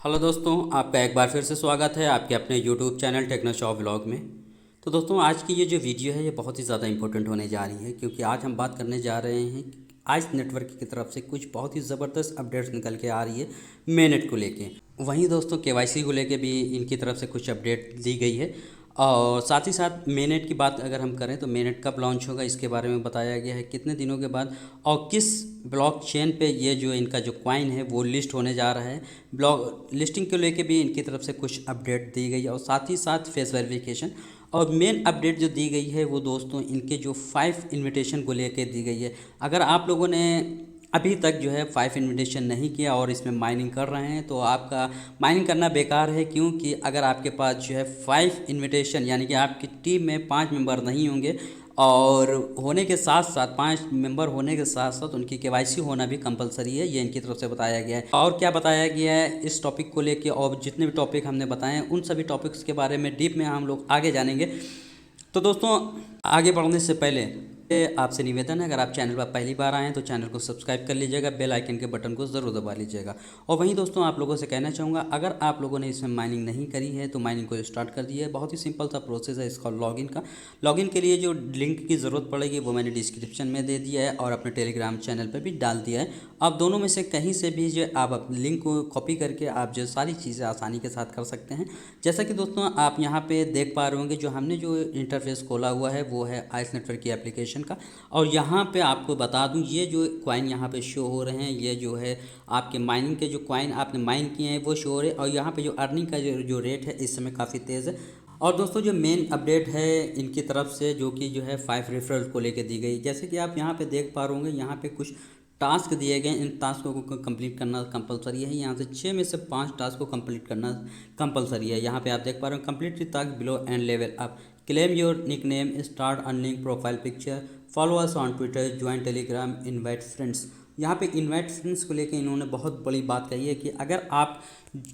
Hello दोस्तों, आपका एक बार फिर से स्वागत है आपके अपने YouTube channel Techno Shop Vlog में। तो दोस्तों, आज की ये जो वीडियो है ये बहुत ही ज़्यादा इंपॉर्टेंट होने जा रही है, क्योंकि आज हम बात करने जा रहे हैं कि आज नेटवर्क की तरफ से कुछ बहुत ही ज़बरदस्त अपडेट्स निकल के आ रही है मेनेट को लेके। वहीं दोस्तों, केवाईसी को लेके भी इनकी तरफ से कुछ अपडेट दी गई है। और साथ ही साथ मेनेट की बात अगर हम करें तो मेनेट कब लॉन्च होगा इसके बारे में बताया गया है, कितने दिनों के बाद और किस ब्लॉकचेन पे ये जो इनका जो कॉइन है वो लिस्ट होने जा रहा है। ब्लॉक लिस्टिंग को लेके भी इनकी तरफ से कुछ अपडेट दी गई है और साथ ही साथ फेस वेरिफिकेशन। और मेन अपडेट जो दी गई है वो दोस्तों इनके जो 5 इनविटेशन को लेके दी गई है। अगर आप लोगों ने अभी तक जो है 5 इनविटेशन नहीं किया और इसमें माइनिंग कर रहे हैं तो आपका माइनिंग करना बेकार है, क्योंकि अगर आपके पास जो है 5 इनविटेशन यानी कि आपकी टीम में 5 मेंबर नहीं होंगे और होने के साथ साथ 5 मेंबर होने के साथ साथ उनकी केवाईसी होना भी कंपलसरी है, ये इनकी तरफ से बताया गया है। और क्या बताया गया है इस टॉपिक को लेके, और जितने भी टॉपिक हमने बताए हैं उन सभी टॉपिक्स के बारे में डीप में हम लोग आगे जानेंगे। तो दोस्तों, आगे बढ़ने से पहले आपसे निवेदन है, अगर आप चैनल पर पहली बार आए हैं तो चैनल को सब्सक्राइब कर लीजिएगा, बेल आइकन के बटन को ज़रूर दबा लीजिएगा। और वहीं दोस्तों, आप लोगों से कहना चाहूँगा, अगर आप लोगों ने इसमें माइनिंग नहीं करी है तो माइनिंग को स्टार्ट कर दिया है। बहुत ही सिंपल सा प्रोसेस है इसका लॉगिन का। लॉगिन के लिए जो लिंक की ज़रूरत पड़ेगी वो मैंने डिस्क्रिप्शन में दे दिया है और अपने टेलीग्राम चैनल पर भी डाल दिया है। आप दोनों में से कहीं से भी जो आप लिंक को कॉपी करके आप जो सारी चीज़ें आसानी के साथ कर सकते हैं। जैसा कि दोस्तों आप यहाँ पे देख पा रहे होंगे, जो हमने जो इंटरफेस खोला हुआ है वो है आइस नेटवर्क की एप्लीकेशन का। और यहाँ पे आपको बता दूँ, ये जो कॉइन यहाँ पे शो हो रहे हैं ये जो है आपके माइनिंग के जो कॉइन आपने माइन किए हैं वो शो हो रहे हैं। और यहाँ पे जो अर्निंग का जो रेट है इस समय काफ़ी तेज़ है। और दोस्तों, जो मेन अपडेट है इनकी तरफ से जो कि जो है 5 रेफरल को लेकर दी गई, जैसे कि आप यहाँ पे देख पा रहे होंगे, यहाँ पे कुछ टास्क दिए गए। इन टास्कों को कंप्लीट करना कंपलसरी है। यहाँ से 6 में से 5 टास्क को कंप्लीट करना कंपलसरी है। यहाँ पे आप देख पा रहे हो, complete task below and level up, claim your nickname, start earning profile picture, follow us on Twitter, join Telegram, invite friends. यहाँ पे इनवाइट फ्रेंड्स को लेके इन्होंने बहुत बड़ी बात कही है कि अगर आप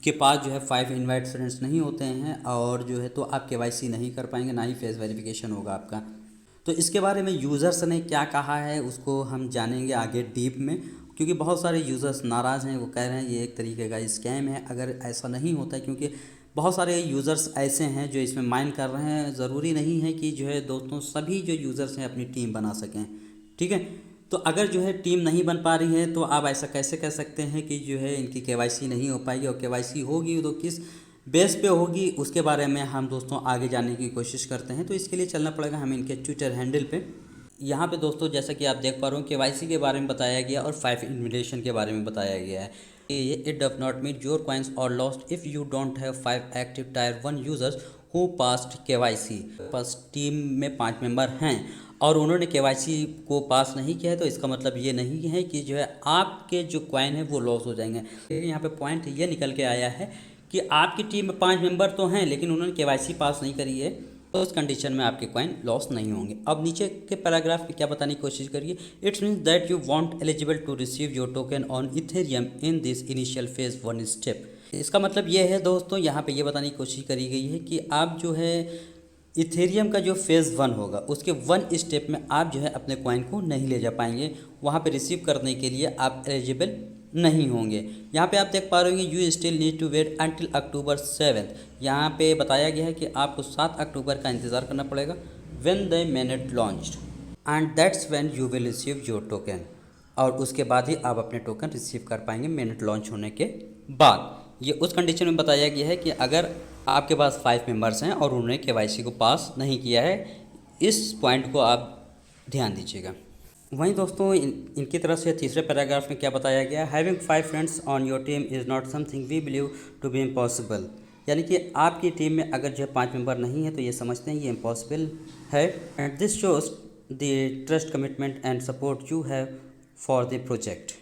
के पास जो है 5 इनवाइट फ्रेंड्स नहीं होते हैं और जो है तो आप केवाईसी नहीं कर पाएंगे, ना ही फेस वेरिफिकेशन होगा आपका। तो इसके बारे में यूज़र्स ने क्या कहा है उसको हम जानेंगे आगे डीप में, क्योंकि बहुत सारे यूज़र्स नाराज़ हैं। वो कह रहे हैं ये एक तरीके का स्कैम है। अगर ऐसा नहीं होता है, क्योंकि बहुत सारे यूज़र्स ऐसे हैं जो इसमें माइन कर रहे हैं। ज़रूरी नहीं है कि जो है दोस्तों सभी जो यूज़र्स हैं अपनी टीम बना सकें, ठीक है। तो अगर जो है टीम नहीं बन पा रही है तो आप ऐसा कैसे कह सकते हैं कि जो है इनकी केवाईसी नहीं हो पाएगी, और केवाईसी होगी तो किस बेस पे होगी, उसके बारे में हम दोस्तों आगे जानने की कोशिश करते हैं। तो इसके लिए चलना पड़ेगा हमें इनके ट्विटर हैंडल पे। यहाँ पे दोस्तों जैसा कि आप देख पा रहे हो, केवाईसी के बारे में बताया गया और 5 इन्विटेशन के बारे में बताया गया है। It does not mean your coins are lost if you don't have 5 active tier 1 users who passed KYC. बस टीम में 5 मेंबर हैं और उन्होंने केवाईसी को पास नहीं किया है, तो इसका मतलब ये नहीं है कि जो है आपके जो कॉइन है वो लॉस हो जाएंगे। यहाँ पे पॉइंट ये निकल के आया है कि आपकी टीम में 5 मेंबर तो हैं लेकिन उन्होंने केवाईसी पास नहीं करी है, तो उस कंडीशन में आपके कॉइन लॉस नहीं होंगे। अब नीचे के पैराग्राफ में क्या बताने की कोशिश करिए, it's means that you want eligible to receive your token on Ethereum in this initial phase 1 step. इसका मतलब ये है दोस्तों, यहाँ पे ये बताने की कोशिश करी गई है कि आप जो है इथेरियम का जो फेज़ 1 होगा उसके 1 स्टेप में आप जो है अपने कॉइन को नहीं ले जा पाएंगे। वहाँ पे रिसीव करने के लिए आप एलिजिबल नहीं होंगे। यहाँ पे आप देख पा रहे होंगे, you still need to wait until October 7। यहाँ पे बताया गया है कि आपको 7 अक्टूबर का इंतज़ार करना पड़ेगा, when the mainnet launched and that's when you will receive your token. और उसके बाद ही आप अपने टोकन रिसीव कर पाएंगे मेनेट लॉन्च होने के बाद। ये उस कंडीशन में बताया गया है कि अगर आपके पास 5 मेंबर्स हैं और उन्होंने केवाईसी को पास नहीं किया है। इस पॉइंट को आप ध्यान दीजिएगा। वहीं दोस्तों इनकी तरफ से तीसरे पैराग्राफ में क्या बताया गया, having 5 friends on your team is not something we believe to be impossible. यानी कि आपकी टीम में अगर जो 5 मेंबर नहीं है तो ये समझते हैं ये इम्पॉसिबल है। And this shows the trust, commitment and support you have for the project.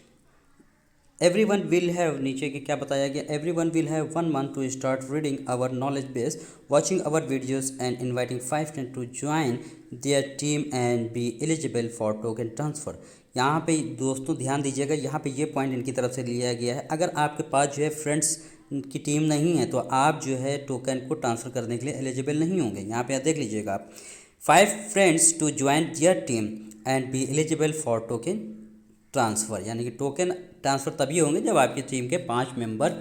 Everyone will have, नीचे के क्या बताया गया, everyone will have 1 month to start reading our knowledge base, watching our videos and inviting 5 friends to join their team and be eligible for token transfer. यहाँ पे दोस्तों ध्यान दीजिएगा, यहाँ पे ये पॉइंट इनकी तरफ से लिया गया है। अगर आपके पास जो है फ्रेंड्स की टीम नहीं है तो आप जो है टोकन को ट्रांसफ़र करने के लिए एलिजिबल नहीं होंगे। यहाँ पे आप देख लीजिएगा, आप 5 friends to join their team and be eligible for token transfer, यानी कि टोकन ट्रांसफ़र तभी होंगे जब आपकी टीम के 5 मेंबर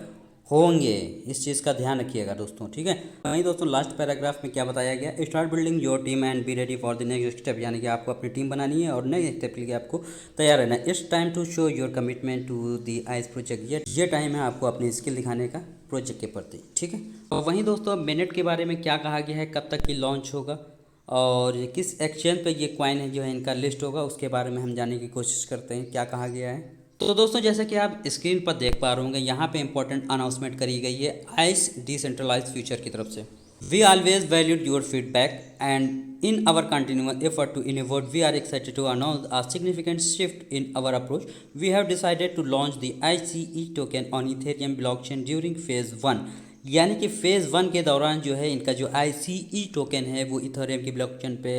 होंगे। इस चीज़ का ध्यान रखिएगा दोस्तों, ठीक है। वहीं दोस्तों लास्ट पैराग्राफ में क्या बताया गया, start building your team and be ready for the next step, यानी कि आपको अपनी टीम बनानी है और नेक्स्ट स्टेप के लिए आपको तैयार रहना है। It's time to show your commitment to the ice project, ये टाइम है आपको अपनी स्किल दिखाने का प्रोजेक्ट के प्रति, ठीक है। और वहीं दोस्तों मिनट के बारे में क्या कहा गया है, कब तक की लॉन्च होगा और किस एक्सचेंज पे ये कॉइन है जो है इनका लिस्ट होगा, उसके बारे में हम जानने की कोशिश करते हैं क्या कहा गया है। तो दोस्तों जैसे कि आप स्क्रीन पर देख पा रहे होंगे, यहाँ पे इंपॉर्टेंट अनाउंसमेंट करी गई है आइस डिसेंट्रलाइज फ्यूचर की तरफ से। We always valued your feedback and in our continuous effort to innovate we are excited to announce a significant shift in our approach. We have decided to launch the ICE token on Ethereum blockchain during phase 1, यानी कि phase 1 के दौरान जो है इनका जो ICE token है वो इथेरियम की ब्लॉकचेन पे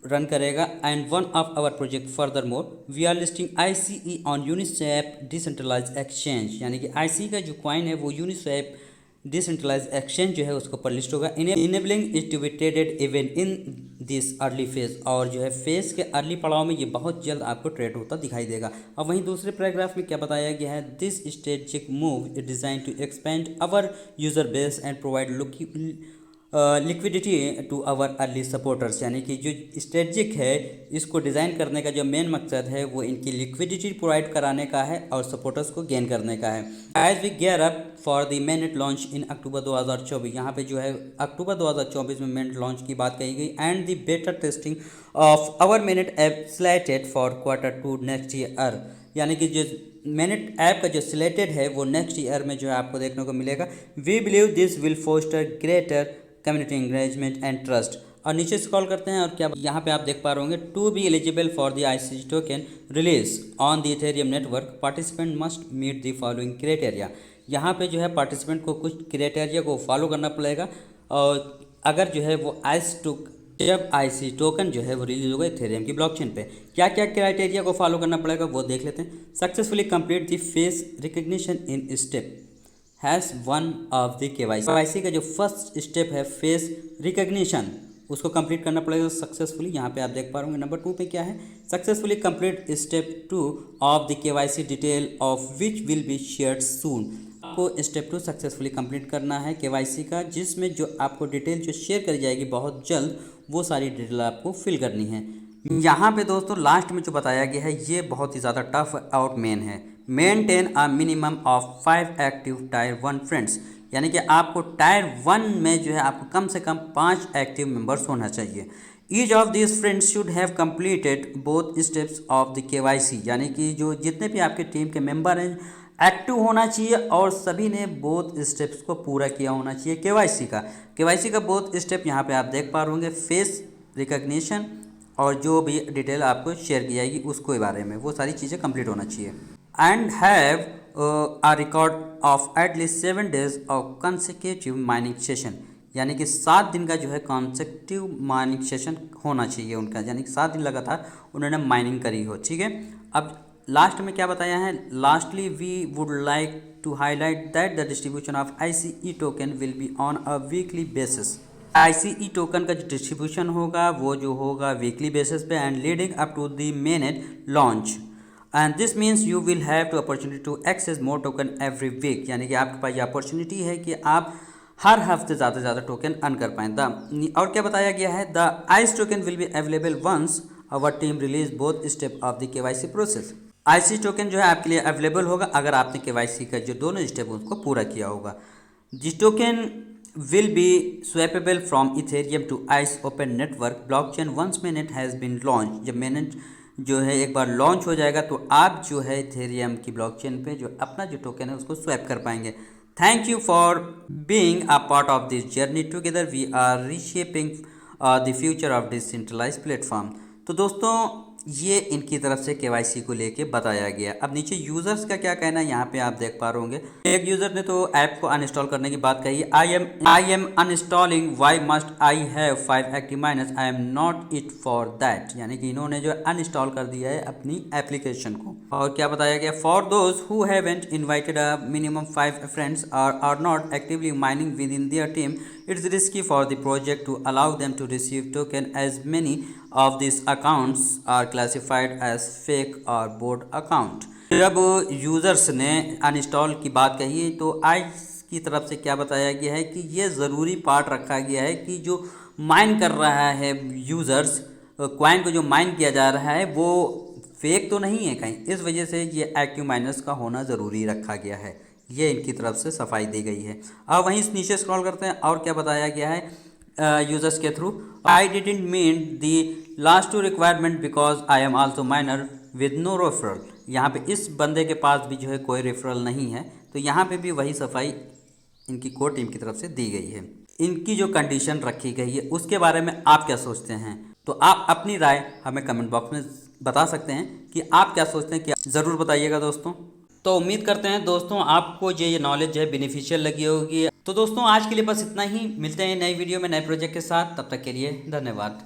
रन करेगा। And one of our project further more we are listing ICE on Uniswap decentralize exchange, यानी कि ICE का जो कॉइन है वो यूनिस्वैप डिसेंट्रलाइज एक्सचेंज जो है उसके ऊपर लिस्ट होगा। Enabling it to be traded even in this early phase, और जो है फेज के अर्ली पड़ाव में ये बहुत जल्द आपको ट्रेड होता दिखाई देगा। और वहीं दूसरे पैराग्राफ में क्या बताया गया है, this strategic move is design to expand our user base and provide liquidity to our early supporters, यानी कि जो स्ट्रेटजिक है इसको डिज़ाइन करने का जो मेन मकसद है वो इनकी लिक्विडिटी प्रोवाइड कराने का है और सपोर्टर्स को गेन करने का है। As we gear up for the mainnet launch in October 2024, यहाँ पे जो है अक्टूबर 2024 में मेनट लॉन्च की बात कही गई। And the beta testing of our mainnet app slated for Q2 next year, यानी कि जो मेनट ऐप का जो सिलेक्टेड है वो नेक्स्ट ईयर में जो है आपको देखने को मिलेगा। We believe this will foster greater community engagement and trust. और नीचे स्क्रॉल करते हैं और क्या यहाँ पे आप देख पा रहे होंगे, to be eligible for the ICE token release on the Ethereum network participant must meet the following criteria. यहाँ पे जो है पार्टिसिपेंट को कुछ क्राइटेरिया को फॉलो करना पड़ेगा, और अगर जो है वो जब ICE टोकन जो है वो रिलीज होगा इथेरियम की ब्लॉकचेन पे, क्या क्या क्राइटेरिया को फॉलो करना पड़ेगा वो देख लेते हैं। Successfully complete the face recognition in step has one of the KYC का जो फर्स्ट स्टेप है फेस रिकग्निशन, उसको कंप्लीट करना पड़ेगा सक्सेसफुली। यहाँ पे आप देख पा रहे होंगे नंबर 2 पे क्या है, successfully complete step 2 of the KYC detail of which will be shared soon. आपको स्टेप 2 सक्सेसफुली कंप्लीट करना है KYC का, जिसमें जो आपको डिटेल जो शेयर करी जाएगी बहुत जल्द, वो सारी डिटेल आपको फिल करनी है। यहाँ पे दोस्तों लास्ट में जो बताया गया है ये बहुत ही ज़्यादा टफ और मेन है, maintain a minimum of 5 active tier 1 friends, यानी कि आपको टायर 1 में जो है आपको कम से कम 5 एक्टिव मेंबर्स होना चाहिए। Each of this friends should have completed both steps of the KYC, यानी कि जो जितने भी आपके टीम के मेंबर हैं एक्टिव होना चाहिए और सभी ने बोथ स्टेप्स को पूरा किया होना चाहिए KYC का बोथ स्टेप यहाँ पे आप देख पा रहे होंगे, फेस रिकग्निशन और जो भी डिटेल आपको शेयर की जाएगी उसके बारे में, वो सारी चीज़ें कंप्लीट होना चाहिए। And have a record of at least 7 days of consecutive mining session, यानी कि 7 दिन का जो है कॉन्सेक्टिव माइनिंग सेशन होना चाहिए उनका, यानी कि 7 दिन लगातार उन्होंने माइनिंग करी हो, ठीक है। अब लास्ट में क्या बताया है, lastly we would like to highlight that the distribution of ICE token will be on a weekly basis. ICE token का जो डिस्ट्रीब्यूशन होगा वो जो होगा वीकली बेसिस पे and leading up to the mainnet launch, and this means you will have to opportunity to access more token every week, यानी कि आपके पास ये अपॉर्चुनिटी है कि आप हर हफ्ते ज़्यादा से ज़्यादा टोकन अर्न कर पाएँ। और क्या बताया गया है, the ICE token will be available once our team release both step of the KYC process. ICE token जो है आपके लिए अवेलेबल होगा अगर आपने KYC का जो दोनों स्टेप उसको पूरा किया होगा। This token will be swappable from Ethereum to ICE open network blockchain once mainnet has been launched। जब mainnet जो है एक बार लॉन्च हो जाएगा तो आप जो है इथेरियम की ब्लॉकचेन पे जो अपना जो टोकन है उसको स्वैप कर पाएंगे। Thank you for being a part of this journey, together we are reshaping the future of decentralized platform. तो दोस्तों ये इनकी तरफ से KYC को लेके बताया गया। अब नीचे यूज़र्स का क्या कहना है यहाँ पे आप देख पा रहे होंगे, एक यूज़र ने तो ऐप को अनइंस्टॉल करने की बात कही है। I am uninstalling, why must I have 5 active miners, I am not it for that, यानी कि इन्होंने जो अनइंस्टॉल कर दिया है अपनी एप्लीकेशन को। और क्या बताया गया, for those who haven't invited a minimum 5 friends are not actively mining within their team, it's risky for the project to allow them to receive token as many of these accounts are classified as fake or bot account। जब users ने uninstall की बात कही है तो आज की तरफ से क्या बताया गया है कि ये ज़रूरी पार्ट रखा गया है कि जो माइन कर रहा है यूज़र्स, कॉइन को जो माइन किया जा रहा है वो फेक तो नहीं है कहीं, इस वजह से ये एक्टिव माइनर्स का होना ज़रूरी रखा गया है। ये इनकी तरफ से सफाई दी गई है। अब वहीं नीचे स्क्रॉल करते हैं और क्या बताया गया है यूज़र्स के through. I didn't mean the last two requirement because I am also miner with no referral. यहाँ पे इस बंदे के पास भी जो है कोई रेफरल नहीं है, तो यहाँ पे भी वही सफाई इनकी कोर टीम की तरफ से दी गई है। इनकी जो कंडीशन रखी गई है उसके बारे में आप क्या सोचते हैं, तो आप अपनी राय हमें कमेंट बॉक्स में बता सकते हैं कि आप क्या सोचते हैं, कि ज़रूर बताइएगा दोस्तों। तो उम्मीद करते हैं दोस्तों आपको जो ये नॉलेज है बेनिफिशियल लगी होगी। तो दोस्तों आज के लिए बस इतना ही, मिलते हैं नई वीडियो में नए प्रोजेक्ट के साथ, तब तक के लिए धन्यवाद।